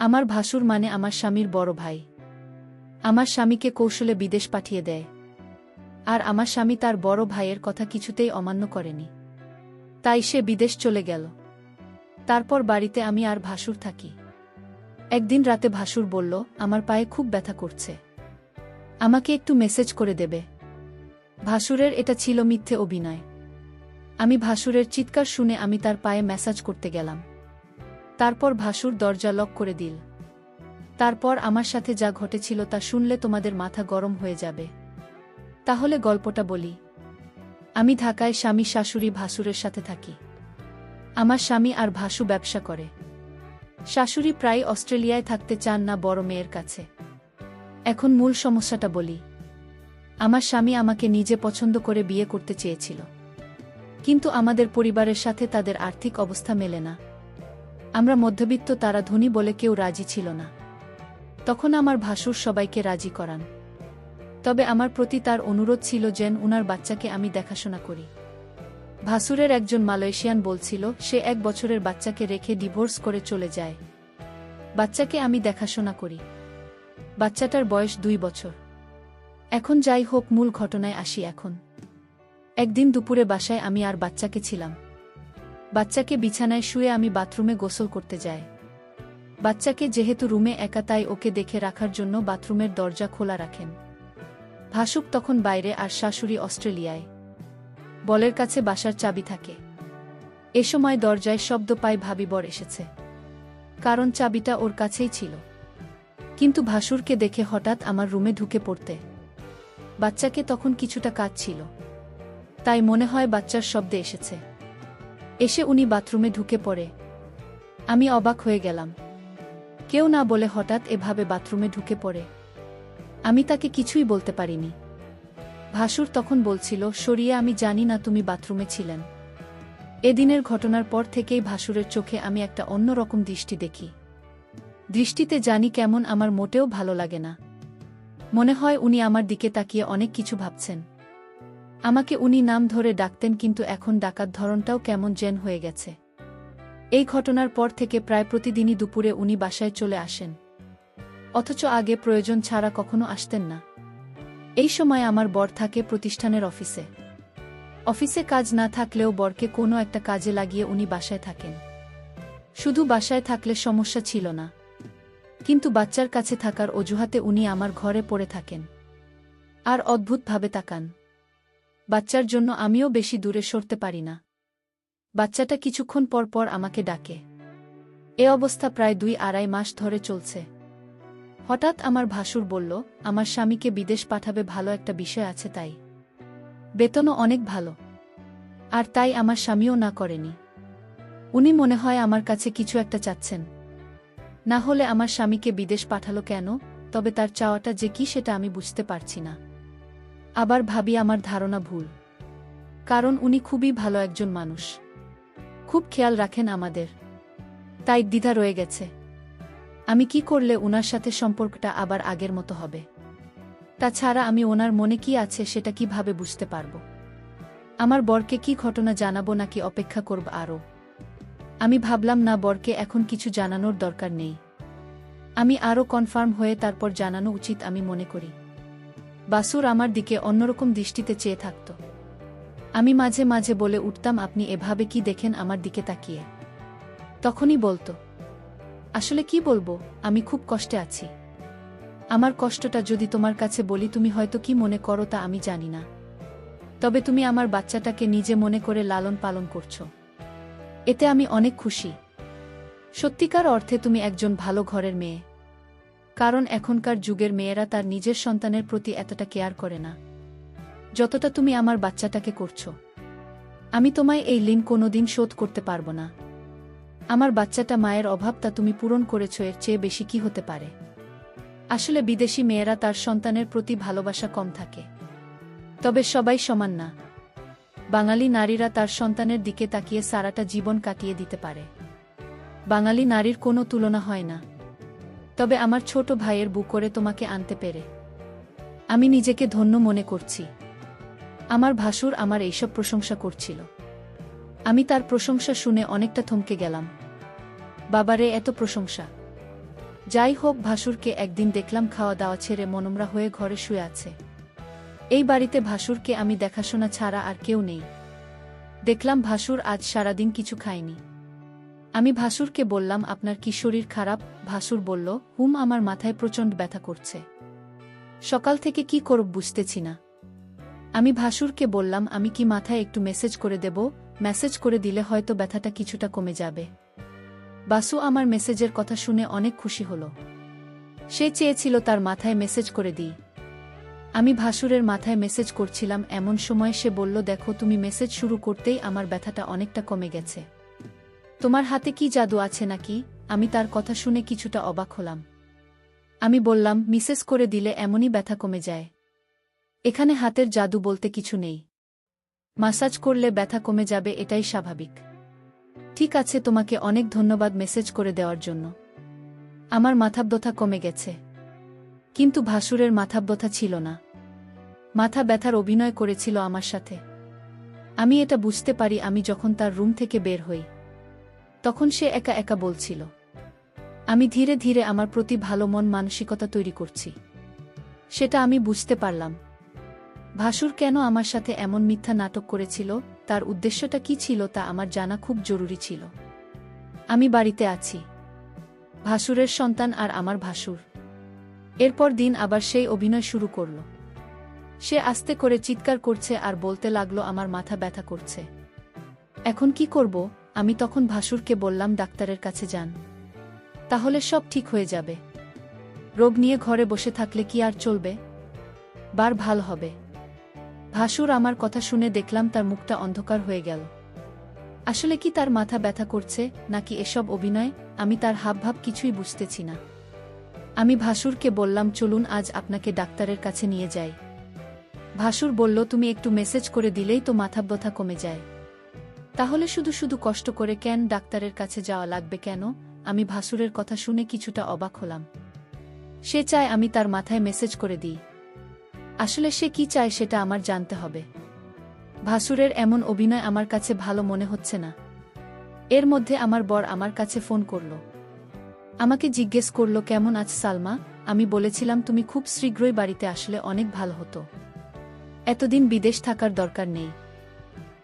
আমার ভাসুর মানে আমার স্বামীর বড় ভাই। আমার স্বামীকে কৌশলে বিদেশ পাঠিয়ে দেয়। আর আমার স্বামী তার বড় ভাইয়ের কথা কিছুতেই অমান্য করেনি। তাই সে বিদেশ চলে গেল। তারপর বাড়িতে আমি আর ভাসুর থাকি। একদিন রাতে ভাসুর বলল, আমার পায়ে খুব ব্যথা করছে, আমাকে একটু মেসেজ করে দেবে। ভাসুরের এটা ছিল মিথ্যে অভিনয়। আমি ভাসুরের চিৎকার শুনে আমি তার পায়ে ম্যাসাজ করতে গেলাম। তারপর ভাসুর দরজা লক করে দিল। তারপর আমার সাথে যা ঘটেছিল তা শুনলে তোমাদের মাথা গরম হয়ে যাবে। তাহলে গল্পটা বলি। আমি ঢাকায় স্বামী শাশুড়ি ভাসুরের সাথে থাকি। আমার স্বামী আর ভাসু ব্যবসা করে। শাশুড়ি প্রায় অস্ট্রেলিয়ায় থাকতে চান না বড় মেয়ের কাছে। এখন মূল সমস্যাটা বলি। আমার স্বামী আমাকে নিজে পছন্দ করে বিয়ে করতে চেয়েছিল, কিন্তু আমাদের পরিবারের সাথে তাদের আর্থিক অবস্থা মেলে না। আমরা মধ্যবিত্ত, তারা ধনী বলে কেউ রাজি ছিল না। তখন আমার ভাসুর সবাইকে রাজি করান। তবে আমার প্রতি তার অনুরোধ ছিল যেন উনার বাচ্চাকে আমি দেখাশোনা করি। ভাসুরের একজন মালয়েশিয়ান বলছিল সে 1 বছরের বাচ্চাকে রেখে ডিভোর্স করে চলে যায়। বাচ্চাকে আমি দেখাশোনা করি। বাচ্চাটার বয়স 2 বছর। এখন যাই হোক, মূল ঘটনায় আসি। এখন একদিন দুপুরে বাসায় আমি আর বাচ্চাকে ছিলাম। বাচ্চাকে বিছানায় শুয়ে আমি বাথরুমে গোসল করতে যাই। বাচ্চাকে যেহেতু রুমে একা, তাই ওকে দেখে রাখার জন্য বাথরুমের দরজা খোলা রাখেন। ভাসুক তখন বাইরে আর শাশুড়ি অস্ট্রেলিয়ায়। বলের কাছে বাসার চাবি থাকে। এ সময় দরজায় শব্দ পাই ভাবি বর এসেছে, কারণ চাবিটা ওর কাছেই ছিল। কিন্তু ভাসুরকে দেখে হঠাৎ আমার রুমে ঢুকে পড়তে। বাচ্চাকে তখন কিছুটা কাজ ছিল, তাই মনে হয় বাচ্চার শব্দে এসেছে। এসে উনি বাথরুমে ঢুকে পড়ে। আমি অবাক হয়ে গেলাম। কেউ না বলে হঠাৎ এভাবে বাথরুমে ঢুকে পড়ে। আমি তাকে কিছুই বলতে পারিনি। ভাসুর তখন বলছিল, সরিয়ে, আমি জানি না তুমি বাথরুমে ছিলেন। এদিনের ঘটনার পর থেকেই ভাসুরের চোখে আমি একটা অন্যরকম দৃষ্টি দেখি। দৃষ্টিতে জানি কেমন, আমার মোটেও ভালো লাগে না। মনে হয় উনি আমার দিকে তাকিয়ে অনেক কিছু ভাবছেন। আমাকে উনি নাম ধরে ডাকতেন, কিন্তু এখন ডাকার ধরনটাও কেমন যেন হয়ে গেছে। এই ঘটনার পর থেকে প্রায় প্রতিদিনই দুপুরে উনি বাসায় চলে আসেন, অথচ আগে প্রয়োজন ছাড়া কখনো আসতেন না। এই সময় আমার বর থাকে প্রতিষ্ঠানের অফিসে। অফিসে কাজ না থাকলেও বরকে কোনো একটা কাজে লাগিয়ে উনি বাসায় থাকেন। শুধু বাসায় থাকলে সমস্যা ছিল না, কিন্তু বাচ্চার কাছে থাকার অজুহাতে উনি আমার ঘরে পড়ে থাকেন আর অদ্ভুতভাবে তাকান। বাচ্চার জন্য আমিও বেশি দূরে সরতে পারি না। বাচ্চাটা কিছুক্ষণ পর পর আমাকে ডাকে। এ অবস্থা প্রায় 2-2.5 মাস ধরে চলছে। হঠাৎ আমার ভাসুর বলল, আমার স্বামীকে বিদেশ পাঠাবে, ভালো একটা বিষয় আছে তাই। বেতনও অনেক ভালো। আর তাই আমার স্বামীও না করেনি। উনি মনে হয় আমার কাছে কিছু একটা চাচ্ছেন। না হলে আমার স্বামীকে বিদেশ পাঠালো কেন? তবে তার চাওয়াটা যে কি সেটা আমি বুঝতে পারছি না। আবার ভাবি আমার ধারণা ভুল, কারণ উনি খুবই ভালো একজন মানুষ, খুব খেয়াল রাখেন আমাদের। তাই দ্বিধা রয়ে গেছে। আমি কি করলে ওনার সাথে সম্পর্কটা আবার আগের মতো হবে? তাছাড়া আমি ওনার মনে কি আছে সেটা কিভাবে বুঝতে পারব? আমার বরকে কি ঘটনা জানাবো নাকি অপেক্ষা করব আরও? আমি ভাবলাম না, বরকে এখন কিছু জানানোর দরকার নেই। আমি আরও কনফার্ম হয়ে তারপর জানানো উচিত আমি মনে করি। বাসুর আমার দিকে অন্যরকম দৃষ্টিতে চেয়ে থাকত। আমি মাঝে মাঝে বলে উঠতাম, আপনি এভাবে কি দেখেন আমার দিকে তাকিয়ে? তখনই বলতো, আসলে কি বলবো, আমি খুব কষ্টে আছি। আমার কষ্টটা যদি তোমার কাছে বলি তুমি হয়তো কি মনে করো তা আমি জানি না। তবে তুমি আমার বাচ্চাটাকে নিজে মনে করে লালন পালন করছো, এতে আমি অনেক খুশি। সত্যিকার অর্থে তুমি একজন ভালো ঘরের মেয়ে। কারণ এখনকার যুগের মেয়েরা তার নিজের সন্তানের প্রতি এতটা কেয়ার করে না যতটা তুমি আমার বাচ্চাটাকে করছো। আমি তোমায় এই ঋণ কোনোদিন শোধ করতে পারবো না। আমার বাচ্চাটা মায়ের অভাবটা তুমি পূরণ করেছো, এর চেয়ে বেশি কি হতে পারে? আসলে বিদেশি মেয়েরা তার সন্তানের প্রতি ভালোবাসা কম থাকে, তবে সবাই সমান না। বাঙালি নারীরা তার সন্তানের দিকে তাকিয়ে সারাটা জীবন কাটিয়ে দিতে পারে। বাঙালি নারীর কোনো তুলনা হয় না। তবে আমার ছোট ভাইয়ের বুক করে তোমাকে আনতে পেরে আমি নিজেকে ধন্য মনে করছি। আমার ভাসুর আমার এইসব প্রশংসা করছিল। আমি তার প্রশংসা শুনে অনেকটা থমকে গেলাম। বাবারে, এত প্রশংসা! যাই হোক, ভাসুরকে একদিন দেখলাম খাওয়া দাওয়া ছেড়ে মনমরা হয়ে ঘরে শুয়ে আছে। এই বাড়িতে ভাসুরকে আমি দেখাশোনা ছাড়া আর কেউ নেই। দেখলাম ভাসুর আজ সারাদিন কিছু খায়নি। আমি ভাসুরকে বললাম, আপনার কি শরীর খারাপ? ভাসুর বলল, আমার মাথায় প্রচণ্ড ব্যথা করছে। সকাল থেকে কি করব বুঝতেছি না। আমি ভাসুরকে বললাম, আমি কি মাথায় একটু মেসেজ করে দেব? মেসেজ করে দিলে হয়তো ব্যথাটা কিছুটা কমে যাবে। বাসু আমার মেসেজের কথা শুনে অনেক খুশি হল। সে চেয়েছিল তার মাথায় মেসেজ করে দিই। আমি ভাসুরের মাথায় মেসেজ করছিলাম, এমন সময় সে বলল, দেখো, তুমি মেসেজ শুরু করতেই আমার ব্যথাটা অনেকটা কমে গেছে। তোমার হাতে কি জাদু আছে নাকি? আমি তার কথা শুনে কিছুটা অবাক হলাম। আমি বললাম, মেসেজ করে দিলে এমনই ব্যথা কমে যায়। এখানে হাতের জাদু বলতে কিছু নেই। মাসাজ করলে ব্যথা কমে যাবে, এটাই স্বাভাবিক। ঠিক আছে, তোমাকে অনেক ধন্যবাদ মেসেজ করে দেওয়ার জন্য। আমার মাথা ব্যথা কমে গেছে। কিন্তু ভাসুরের মাথা ব্যথা ছিল না। মাথা ব্যথার অভিনয় করেছিল আমার সাথে। আমি এটা বুঝতে পারি আমি যখন তার রুম থেকে বের হই। তখন সে একা একা বলছিল, আমি ধীরে ধীরে আমার প্রতি ভালো মন মানসিকতা তৈরি করছি। সেটা আমি বুঝতে পারলাম। ভাসুর কেন আমার সাথে এমন মিথ্যা নাটক করেছিল, তার উদ্দেশ্যটা কি ছিল তা আমার জানা খুব জরুরি ছিল। আমি বাড়িতে আছি, ভাসুরের সন্তান আর আমার ভাসুর। এরপর দিন আবার সেই অভিনয় শুরু করল। সে আস্তে করে চিৎকার করছে আর বলতে লাগলো, আমার মাথা ব্যথা করছে। এখন কি করব? আমি তখন ভাসুরকে বললাম, ডাক্তারের কাছে যান, তাহলে সব ঠিক হয়ে যাবে। রোগ নিয়ে ঘরে বসে থাকলে কি আর চলবে? বার ভালো হবে। ভাসুর আমার কথা শুনে দেখলাম তার মুখটা অন্ধকার হয়ে গেল। আসলে কি তার মাথা ব্যথা করছে নাকি এসব অভিনয়? আমি তার হাবভাব কিছুই বুঝতেছি না। আমি ভাসুরকে বললাম, চলুন আজ আপনাকে ডাক্তারের কাছে নিয়ে যাই। ভাসুর বলল, তুমি একটু মেসেজ করে দিলেই তো মাথা ব্যথা কমে যায়। তাহলে শুধু শুধু কষ্ট করে কেন ডাক্তারের কাছে যাওয়া লাগবে কেন? আমি ভাসুরের কথা শুনে কিছুটা অবাক হলাম। সে চায় আমি তার মাথায় মেসেজ করে দিই। আসলে সে কি চায় সেটা আমার জানতে হবে। ভাসুরের এমন অভিনয় আমার কাছে ভালো মনে হচ্ছে না। এর মধ্যে আমার বর আমার কাছে ফোন করল। আমাকে জিজ্ঞেস করল, কেমন আছ সালমা? আমি বলেছিলাম, তুমি খুব শীঘ্রই বাড়িতে আসলে অনেক ভালো হতো। এতদিন বিদেশ থাকার দরকার নেই।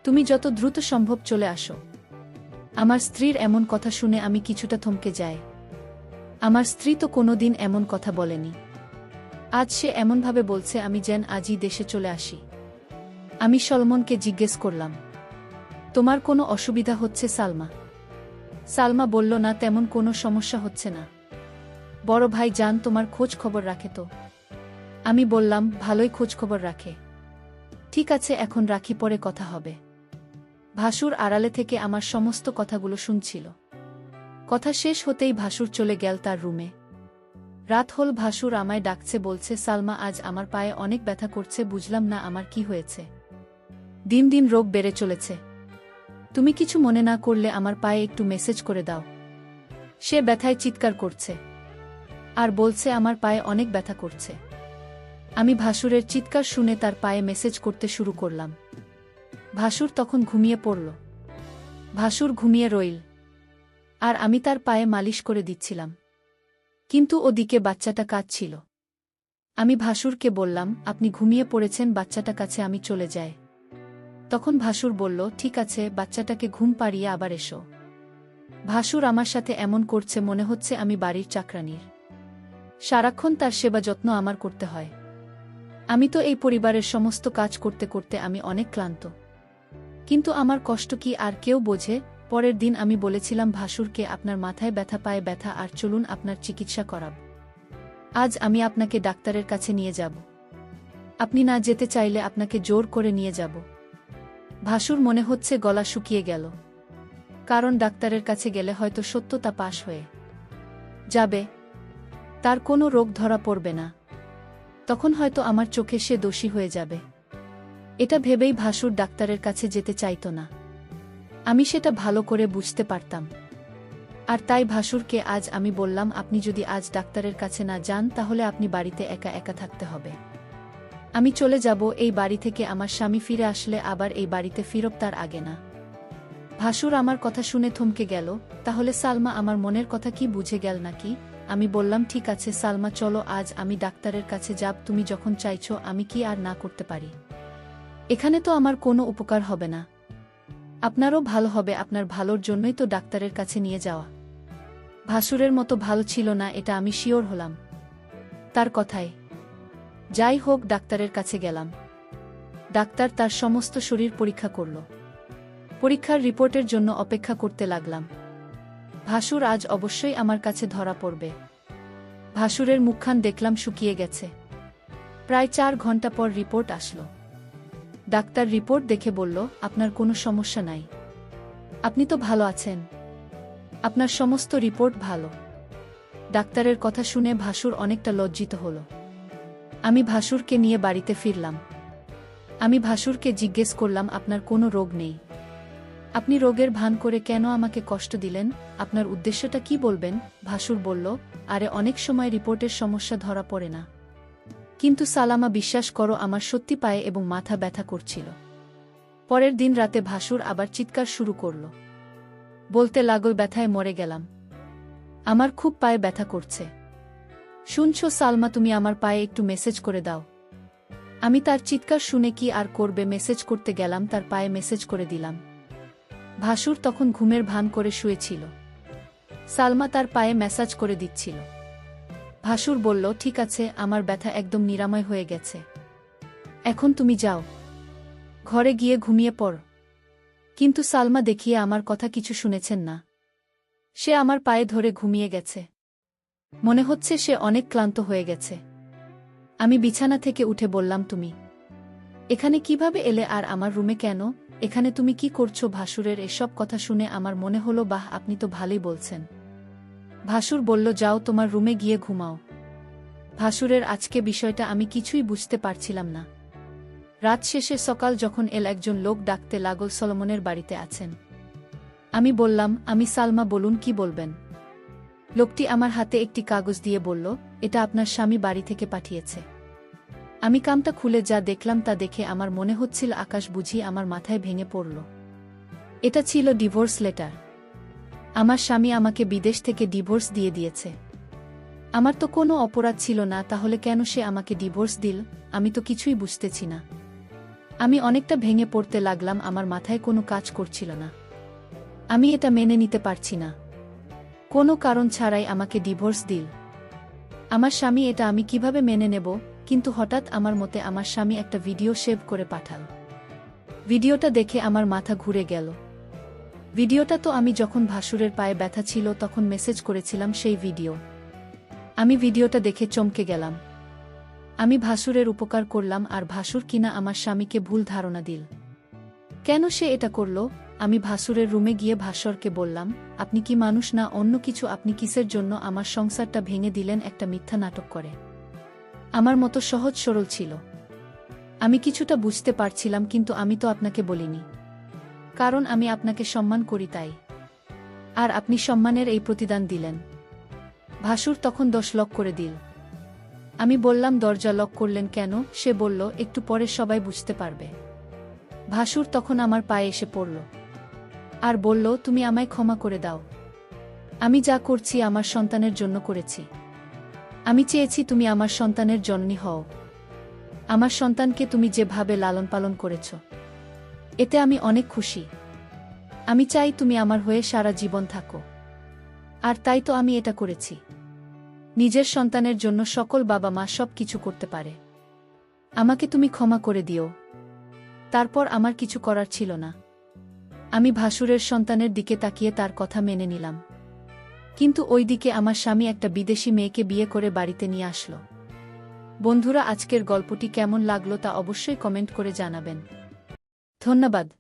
তুমি যত দ্রুত সম্ভব চলে আসো। আমার স্ত্রীর এমন কথা শুনে আমি কিছুটা থমকে যাই। আমার স্ত্রী তো কোনোদিন এমন কথা বলেনি। আজ সে এমনভাবে বলছে আমি যেন আজই দেশে চলে আসি। আমি সলমনকে জিজ্ঞেস করলাম, তোমার কোনো অসুবিধা হচ্ছে সালমা? সালমা বলল, না, তেমন কোনো সমস্যা হচ্ছে না। বড় ভাই জান তোমার খোঁজ খবর রাখে তো? আমি বললাম, ভালোই খোঁজ খবর রাখে। ঠিক আছে, এখন রাখি, পরে কথা হবে। ভাসুর আড়ালে থেকে আমার সমস্ত কথাগুলো শুনছিল। কথা শেষ হতেই ভাসুর চলে গেল তার রুমে। রাত হল, ভাসুর আমায় ডাকছে, বলছে, সালমা, আজ আমার পায়ে অনেক ব্যথা করছে। বুঝলাম না আমার কি হয়েছে। দিন দিন রোগ বেড়ে চলেছে। তুমি কিছু মনে না করলে আমার পায়ে একটু মেসেজ করে দাও। সে ব্যথায় চিৎকার করছে আর বলছে আমার পায়ে অনেক ব্যথা করছে। আমি ভাসুরের চিৎকার শুনে তার পায়ে মেসেজ করতে শুরু করলাম। ভাসুর তখন ঘুমিয়ে পড়ল। ভাসুর ঘুমিয়ে রইল আর আমি তার পায়ে মালিশ করে দিচ্ছিলাম। কিন্তু ওদিকে বাচ্চাটা কাঁদছিল। আমি ভাসুরকে বললাম, আপনি ঘুমিয়ে পড়েছেন, বাচ্চাটা কাছে আমি চলে যাই। তখন ভাসুর বলল, ঠিক আছে, বাচ্চাটাকে ঘুম পাড়িয়ে আবার এসো। ভাসুর আমার সাথে এমন করছে মনে হচ্ছে আমি বাড়ির চাকরানির। সারাক্ষণ তার সেবা যত্ন আমার করতে হয়। আমি তো এই পরিবারের সমস্ত কাজ করতে করতে আমি অনেক ক্লান্ত। কিন্তু আমার কষ্ট কি আর কেউ বোঝে? পরের দিন আমি বলেছিলাম ভাসুরকে, আপনার মাথায় ব্যথা, পায়ে ব্যথা, আর চলুন আপনার চিকিৎসা করাব। আজ আমি আপনাকে ডাক্তারের কাছে নিয়ে যাব। আপনি না যেতে চাইলে আপনাকে জোর করে নিয়ে যাব। ভাসুর মনে হচ্ছে গলা শুকিয়ে গেল, কারণ ডাক্তারের কাছে গেলে হয়তো সত্যতা পাশ হয়ে যাবে, তার কোনো রোগ ধরা পড়বে না। তখন হয়তো আমার চোখে সে দোষী হয়ে যাবে। এটা ভেবেই ভাসুর ডাক্তারের কাছে যেতে চাইত না। আমি সেটা ভালো করে বুঝতে পারতাম। আর তাই ভাসুরকে আজ আমি বললাম, আপনি যদি আজ ডাক্তারের কাছে না যান তাহলে আপনি বাড়িতে একা একা থাকতে হবে। আমি চলে যাব এই বাড়ি থেকে, আমার স্বামী ফিরে আসলে আবার এই বাড়িতে ফিরব, তার আগে না। ভাসুর আমার কথা শুনে থমকে গেল। তাহলে সালমা আমার মনের কথা কি বুঝে গেল নাকি? আমি বললাম ঠিক আছে সালমা চলো আজ আমি ডাক্তারের কাছে যাব তুমি যখন চাইছো আমি কি আর না করতে পারি এখানে তো আমার কোনো উপকার হবে না আপনারও ভালো হবে আপনার ভালোর জন্যই তো ডাক্তারের কাছে নিয়ে যাওয়া ভাসুরের মতো ভালো ছিল না এটা আমি শিওর হলাম তার কথায় যাই হোক ডাক্তারের কাছে গেলাম ডাক্তার তার সমস্ত শরীর পরীক্ষা করল পরীক্ষার রিপোর্টের জন্য অপেক্ষা করতে লাগলাম ভাসুর আজ অবশ্যই আমার কাছে ধরা পড়বে ভাসুরের মুখখান দেখলাম শুকিয়ে গেছে প্রায় 4 ঘন্টা পর রিপোর্ট আসলো ডাক্তার রিপোর্ট দেখে বলল আপনার কোনো সমস্যা নাই আপনি তো ভালো আছেন আপনার সমস্ত রিপোর্ট ভালো ডাক্তারের কথা শুনে ভাসুর অনেকটা লজ্জিত হল আমি ভাসুরকে নিয়ে বাড়িতে ফিরলাম আমি ভাসুরকে জিজ্ঞেস করলাম আপনার কোনো রোগ নেই আপনি রোগের ভান করে কেন আমাকে কষ্ট দিলেন আপনার উদ্দেশ্যটা কি বলবেন ভাসুর বলল আরে অনেক সময় রিপোর্টের সমস্যা ধরা পড়ে না কিন্তু সালামা বিশ্বাস করো আমার সত্যি পায়ে এবং মাথা ব্যথা করছিল পরের দিন রাতে ভাসুর আবার চিৎকার শুরু করল বলতে লাগল ব্যথায় মরে গেলাম আমার খুব পায়ে ব্যথা করছে শুনছো সালমা তুমি আমার পায়ে একটু মেসেজ করে দাও আমি তার চিৎকার শুনে কি আর করবে মেসেজ করতে গেলাম তার পায়ে মেসেজ করে দিলাম ভাসুর তখন ঘুমের ভান করে শুয়েছিল সালমা তার পায়ে ম্যাসাজ করে দিচ্ছিল ভাসুর বলল ঠিক আছে আমার ব্যথা একদম নিরাময় হয়ে গেছে এখন তুমি যাও ঘরে গিয়ে ঘুমিয়ে পড় কিন্তু সালমা দেখিয়ে আমার কথা কিছু শুনেছেন না সে আমার পায়ে ধরে ঘুমিয়ে গেছে মনে হচ্ছে সে অনেক ক্লান্ত হয়ে গেছে আমি বিছানা থেকে উঠে বললাম তুমি এখানে কিভাবে এলে আর আমার রুমে কেন এখানে তুমি কি করছো ভাসুরের এসব কথা শুনে আমার মনে হলো বাহ আপনি তো ভালোই বলছেন ভাসুর বলল যাও তোমার রুমে গিয়ে ঘুমাও ভাসুরের আজকে বিষয়টা আমি কিছুই বুঝতে পারছিলাম না রাত শেষে সকাল যখন একজন লোক ডাকতে লাগল সলোমনের বাড়িতে আছেন আমি বললাম আমি সালমা বলুন কি বলবেন লোকটি আমার হাতে একটি কাগজ দিয়ে বলল এটা আপনার স্বামী বাড়ি থেকে পাঠিয়েছে আমি কামটা খুলে যা দেখলাম তা দেখে আমার মনে হচ্ছিল আকাশ বুঝি আমার মাথায় ভেঙে পড়ল এটা ছিল ডিভোর্স লেটার আমার স্বামী আমাকে বিদেশ থেকে ডিভোর্স দিয়ে দিয়েছে আমার তো কোনো অপরাধ ছিল না তাহলে কেন সে আমাকে ডিভোর্স দিল আমি তো কিছুই বুঝতেছি না আমি অনেকটা ভেঙে পড়তে লাগলাম আমার মাথায় কোনো কাজ করছিল না আমি এটা মেনে নিতে পারছি না কোনো কারণ ছাড়াই আমাকে ডিভোর্স দিল আমার স্বামী এটা আমি কিভাবে মেনে নেব কিন্তু হঠাৎ আমার মতে আমার স্বামী একটা ভিডিও সেভ করে পাঠাল ভিডিওটা দেখে আমার মাথা ঘুরে গেল ভিডিওটা তো আমি যখন ভাসুরের পায়ে ব্যথা ছিল তখন মেসেজ করেছিলাম সেই ভিডিও আমি ভিডিওটা দেখে চমকে গেলাম আমি ভাসুরের উপকার করলাম আর ভাসুর কিনা আমার স্বামীকে ভুল ধারণা দিল কেন সে এটা করল আমি ভাসুরের রুমে গিয়ে ভাস্বরকে বললাম আপনি কি মানুষ না অন্য কিছু আপনি কিসের জন্য আমার সংসারটা ভেঙে দিলেন একটা মিথ্যা নাটক করে আমার মতো সহজ সরল ছিল আমি কিছুটা বুঝতে পারছিলাম কিন্তু আমি তো আপনাকে বলিনি কারণ আমি আপনাকে সম্মান করি তাই আর আপনি সম্মানের এই প্রতিদান দিলেন ভাসুর তখন 10 লক করে দিল আমি বললাম দরজা লক করলেন কেন সে বলল একটু পরে সবাই বুঝতে পারবে ভাসুর তখন আমার পায়ে এসে পড়ল আর বলল তুমি আমায় ক্ষমা করে দাও আমি যা করছি আমার সন্তানের জন্য করেছি আমি চেয়েছি তুমি আমার সন্তানের জননী হও আমার সন্তানকে তুমি যেভাবে লালন পালন করেছ এতে আমি অনেক খুশি আমি চাই তুমি আমার হয়ে সারা জীবন থাকো আর তাই তো আমি এটা করেছি নিজের সন্তানের জন্য সকল বাবা মা সব কিছু করতে পারে আমাকে তুমি ক্ষমা করে দিও তারপর আমার কিছু করার ছিল না আমি ভাসুরের সন্তানের দিকে তাকিয়ে তার কথা মেনে নিলাম কিন্তু ওই দিকে আমার স্বামী একটা বিদেশি মেয়েকে বিয়ে করে বাড়িতে নিয়ে আসলো বন্ধুরা আজকের গল্পটি কেমন লাগলো তা অবশ্যই কমেন্ট করে জানাবেন ধন্যবাদ।